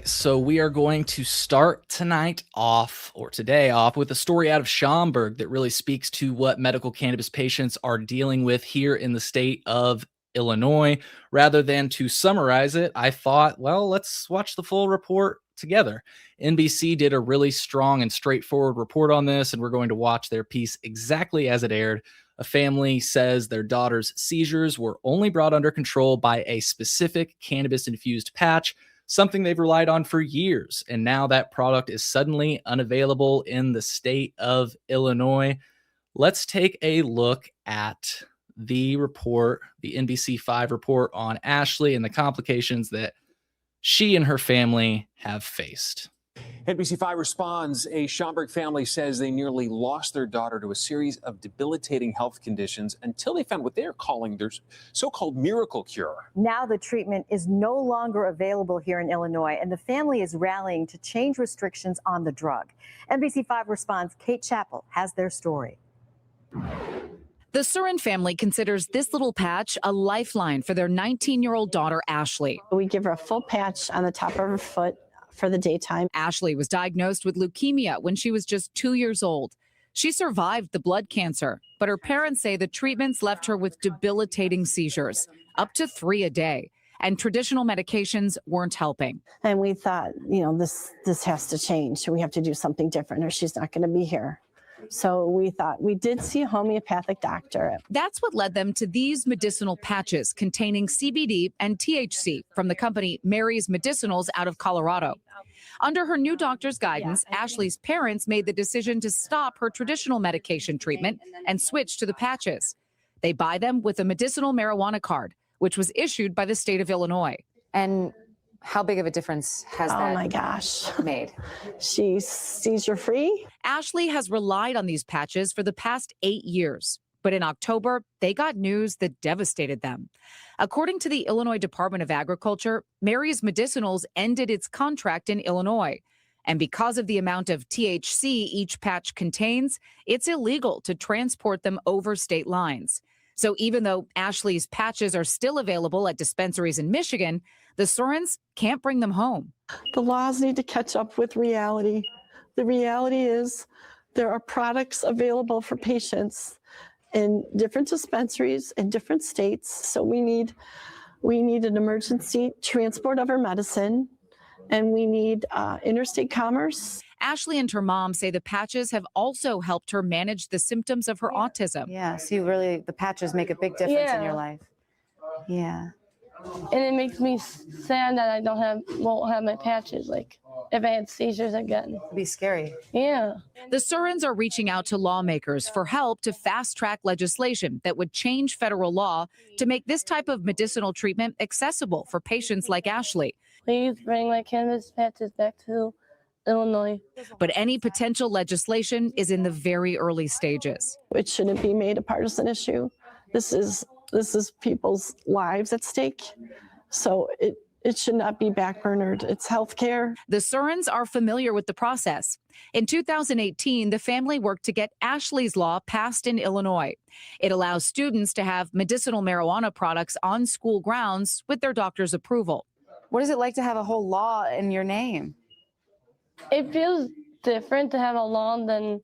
So we are going to start today off with a story out of Schaumburg that really speaks to what medical cannabis patients are dealing with here in the state of Illinois. Rather than to summarize it, I thought, well, let's watch the full report together. NBC did a really strong and straightforward report on this, and we're going to watch their piece exactly as it aired. A family says their daughter's seizures were only brought under control by a specific cannabis-infused patch, something they've relied on for years. And now that product is suddenly unavailable in the state of Illinois. Let's take a look at the report, the NBC5 report on Ashley and the complications that she and her family have faced. NBC5 responds. A Schaumburg family says they nearly lost their daughter to a series of debilitating health conditions until they found what they're calling their so-called miracle cure. Now the treatment is no longer available here in Illinois, and the family is rallying to change restrictions on the drug. NBC5 responds. Kate Chappell has their story. The Surin family considers this little patch a lifeline for their 19-year-old daughter, Ashley. We give her a full patch on the top of her foot for the daytime. Ashley was diagnosed with leukemia when she was just 2 years old. She survived the blood cancer, but her parents say the treatments left her with debilitating seizures, up to 3 a day, and traditional medications weren't helping. And we thought, this has to change. So we have to do something different or she's not going to be here. So we did see a homeopathic doctor. That's what led them to these medicinal patches containing CBD and THC from the company Mary's Medicinals out of Colorado. Under her new doctor's guidance, Ashley's parents made the decision to stop her traditional medication treatment and switch to the patches. They buy them with a medicinal marijuana card, which was issued by the state of Illinois. And how big of a difference has that Oh my gosh. made? She's seizure free. Ashley has relied on these patches for the past 8 years. But in October, they got news that devastated them. According to the Illinois Department of Agriculture, Mary's Medicinals ended its contract in Illinois. And because of the amount of THC each patch contains, it's illegal to transport them over state lines. So even though Ashley's patches are still available at dispensaries in Michigan, the Surins can't bring them home. The laws need to catch up with reality. The reality is there are products available for patients in different dispensaries in different states. So we need an emergency transport of our medicine, and we need interstate commerce. Ashley and her mom say the patches have also helped her manage the symptoms of her autism. Yeah, see, really, the patches make a big difference in your life. Yeah. And it makes me sad that I won't have my patches. Like if I had seizures again, It'd be scary. yeah. The Surins are reaching out to lawmakers for help to fast-track legislation that would change federal law to make this type of medicinal treatment accessible for patients like Ashley. Please bring my cannabis patches back to Illinois. But any potential legislation is in the very early stages. It shouldn't be made a partisan issue. This is people's lives at stake. So it should not be backburnered. It's healthcare. The Surins are familiar with the process. In 2018, the family worked to get Ashley's law passed in Illinois. It allows students to have medicinal marijuana products on school grounds with their doctor's approval. What is it like to have a whole law in your name? It feels different to have a law than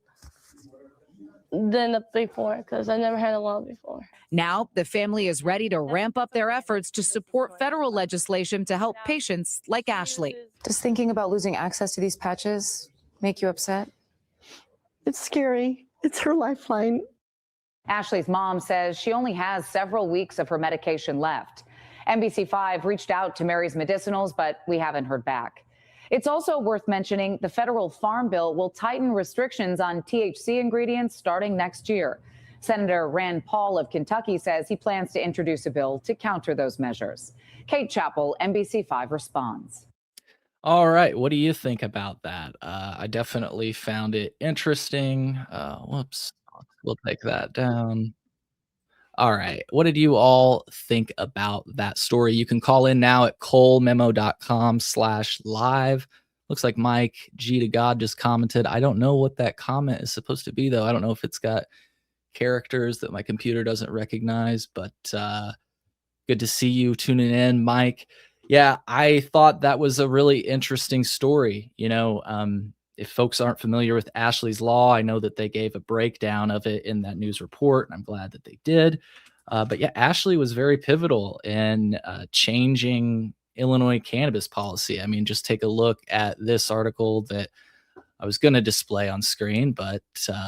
before, because I never had a law before. Now, the family is ready to ramp up their efforts to support federal legislation to help patients like Ashley. Does thinking about losing access to these patches make you upset? It's scary. It's her lifeline. Ashley's mom says she only has several weeks of her medication left. NBC5 reached out to Mary's Medicinals, but we haven't heard back. It's also worth mentioning the federal farm bill will tighten restrictions on THC ingredients starting next year. Senator Rand Paul of Kentucky says he plans to introduce a bill to counter those measures. Kate Chappell, NBC5 responds. All right. What do you think about that? I definitely found it interesting. Whoops. We'll take that down. All right. What did you all think about that story? You can call in now at colememo.com/live. Looks like Mike G to God just commented. I don't know what that comment is supposed to be, though. I don't know if it's got characters that my computer doesn't recognize, but good to see you tuning in, Mike. Yeah, I thought that was a really interesting story. If folks aren't familiar with Ashley's Law, I know that they gave a breakdown of it in that news report, and I'm glad that they did. But yeah, Ashley was very pivotal in changing Illinois cannabis policy. I mean, just take a look at this article that I was going to display on screen, but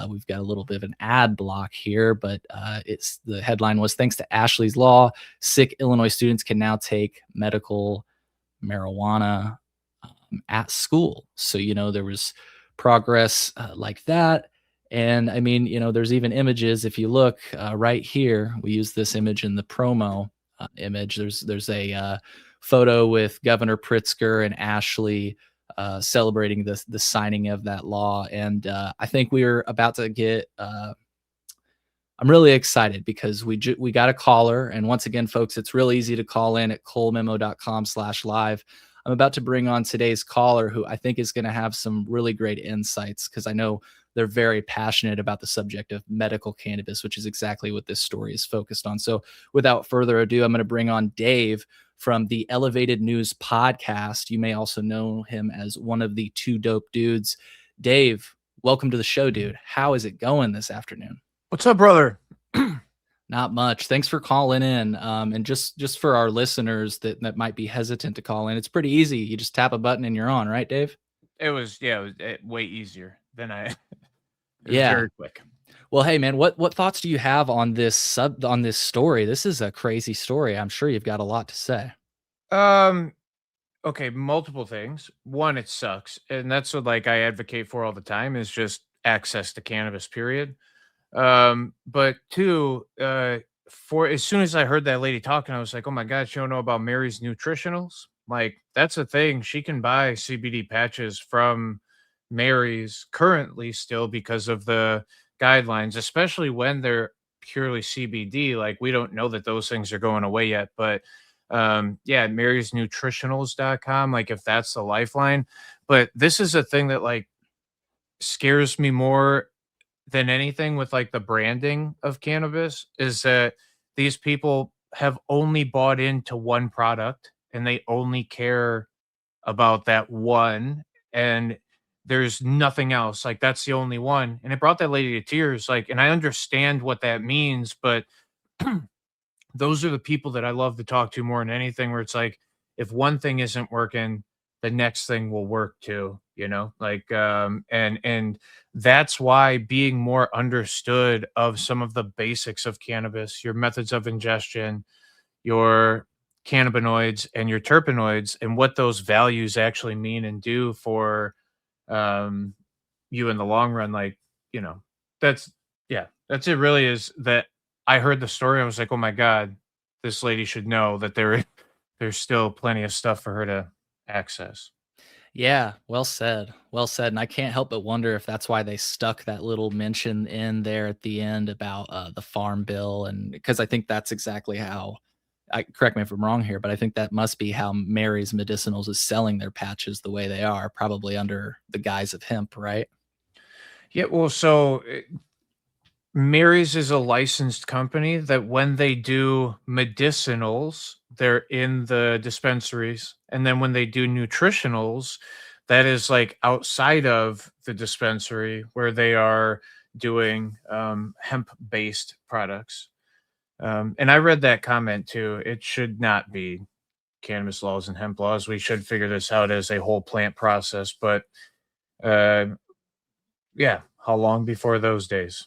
we've got a little bit of an ad block here. But it's the headline was thanks to Ashley's Law, sick Illinois students can now take medical marijuana at school. So, there was progress like that. And I mean, there's even images. If you look right here, we use this image in the promo image. There's a photo with Governor Pritzker and Ashley celebrating the signing of that law. And I think we're about to get. I'm really excited because we got a caller, and once again, folks, it's real easy to call in at colememo.com/live. I'm about to bring on today's caller, who I think is going to have some really great insights because I know they're very passionate about the subject of medical cannabis, which is exactly what this story is focused on. So, without further ado, I'm going to bring on Dave from the Elevated News podcast. You may also know him as one of the Two Dope Dudes. Dave, welcome to the show, dude. How is it going this afternoon? What's up, brother? Not much. Thanks for calling in. And just for our listeners that might be hesitant to call in, it's pretty easy. You just tap a button and you're on, right, Dave? It was way easier than I. It was Yeah. very quick. Well, hey man, what thoughts do you have on this story? This is a crazy story. I'm sure you've got a lot to say. Okay, multiple things. One, it sucks, and that's what I advocate for all the time is just access to cannabis. Period. But two, for as soon as I heard that lady talking, I was like, oh my God, she don't know about Mary's Nutritionals. Like, that's a thing. She can buy CBD patches from Mary's currently still because of the guidelines, especially when they're purely CBD. Like, we don't know that those things are going away yet. But yeah, marysnutritionals.com, like if that's the lifeline. But this is a thing that scares me more than anything with the branding of cannabis is that these people have only bought into one product and they only care about that one, and there's nothing else. That's the only one. And it brought that lady to tears. And I understand what that means, but those are the people that I love to talk to more than anything, where it's if one thing isn't working, the next thing will work too, and that's why being more understood of some of the basics of cannabis, your methods of ingestion, your cannabinoids and your terpenoids, and what those values actually mean and do for you in the long run. That's that's it really is that I heard the story. I was like, oh my God, this lady should know that there's still plenty of stuff for her to access. Yeah, well said. Well said. And I can't help but wonder if that's why they stuck that little mention in there at the end about the farm bill. And because I think that's exactly how, correct me if I'm wrong here, but I think that must be how Mary's Medicinals is selling their patches the way they are, probably under the guise of hemp, right? Yeah, well, so Mary's is a licensed company that when they do medicinals, they're in the dispensaries. And then when they do nutritionals, that is outside of the dispensary where they are doing hemp-based products. And I read that comment too. It should not be cannabis laws and hemp laws. We should figure this out as a whole plant process. But yeah, how long before those days?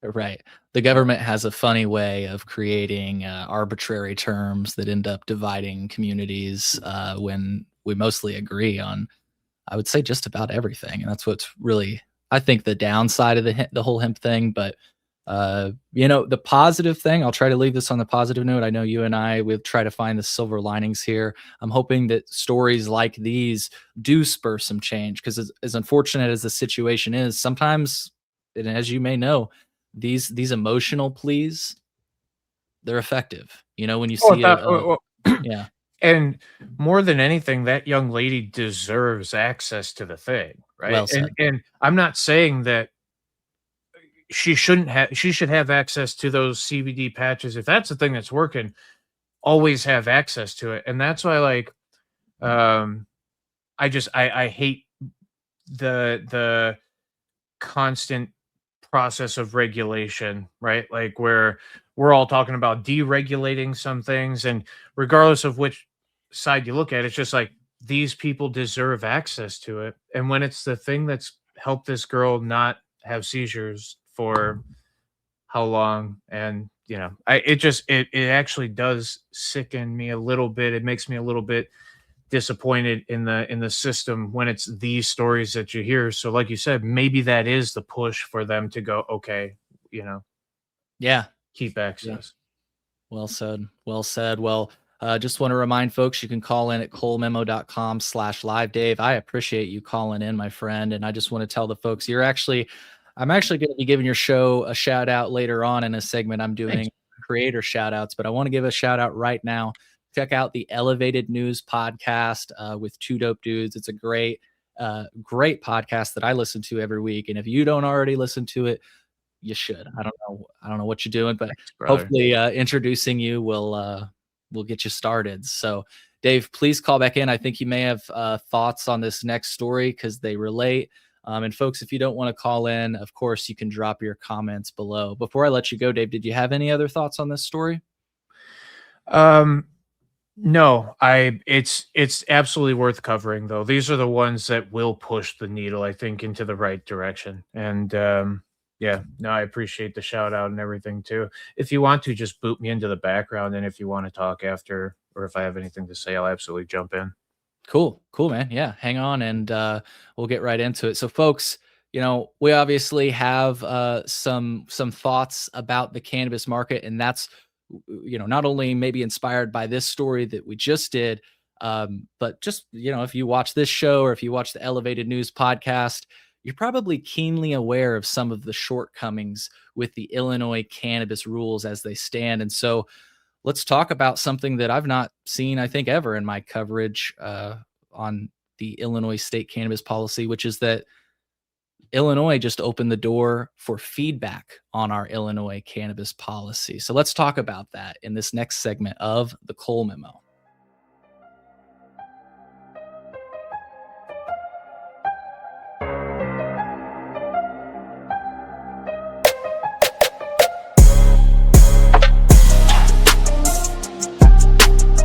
Right. The government has a funny way of creating arbitrary terms that end up dividing communities when we mostly agree on, I would say, just about everything. And that's what's really, I think, the downside of the whole hemp thing. But, the positive thing, I'll try to leave this on the positive note. I know you and I, we'll try to find the silver linings here. I'm hoping that stories like these do spur some change because as unfortunate as the situation is, sometimes, and as you may know, these emotional pleas, they're effective. When you see yeah. And more than anything, that young lady deserves access to the thing, right? Well said. And I'm not saying that she should have access to those CBD patches if that's the thing that's working. always have access to it. And that's why, like, I hate the constant process of regulation, right? Like, where we're all talking about deregulating some things, and regardless of which side you look at, it's just like these people deserve access to it. And when it's the thing that's helped this girl not have seizures for how long, and it actually does sicken me a little bit. It makes me a little bit disappointed in the system when it's these stories that you hear. So like you said, maybe that is the push for them to go, okay, you know, Yeah. keep access. Well said. Well said. Well, just want to remind folks you can call in at colememo.com/live. Dave, I appreciate you calling in, my friend. And I just want to tell the folks I'm actually going to be giving your show a shout out later on in a segment I'm doing. Thanks. Creator shout outs, but I want to give a shout out right now. Check out the Elevated News podcast with two dope dudes. It's a great podcast that I listen to every week. And if you don't already listen to it, you should. I don't know what you're doing, but Thanks, brother. hopefully introducing you will get you started. So Dave, please call back in. I think you may have thoughts on this next story because they relate. And folks, if you don't want to call in, of course, you can drop your comments below. Before I let you go, Dave, did you have any other thoughts on this story? No, it's absolutely worth covering, though. These are the ones that will push the needle, I think, into the right direction. And yeah, no, I appreciate the shout out and everything too. If you want to, just boot me into the background, and if you want to talk after, or if I have anything to say, I'll absolutely jump in. Cool, man. Yeah, hang on, and we'll get right into it. So, folks, we obviously have some thoughts about the cannabis market, and that's not only maybe inspired by this story that we just did, but just if you watch this show or if you watch the Elevated News podcast, you're probably keenly aware of some of the shortcomings with the Illinois cannabis rules as they stand. And so let's talk about something that I've not seen, I think, ever in my coverage on the Illinois state cannabis policy, which is that Illinois just opened the door for feedback on our Illinois cannabis policy. So let's talk about that in this next segment of the Cole Memo.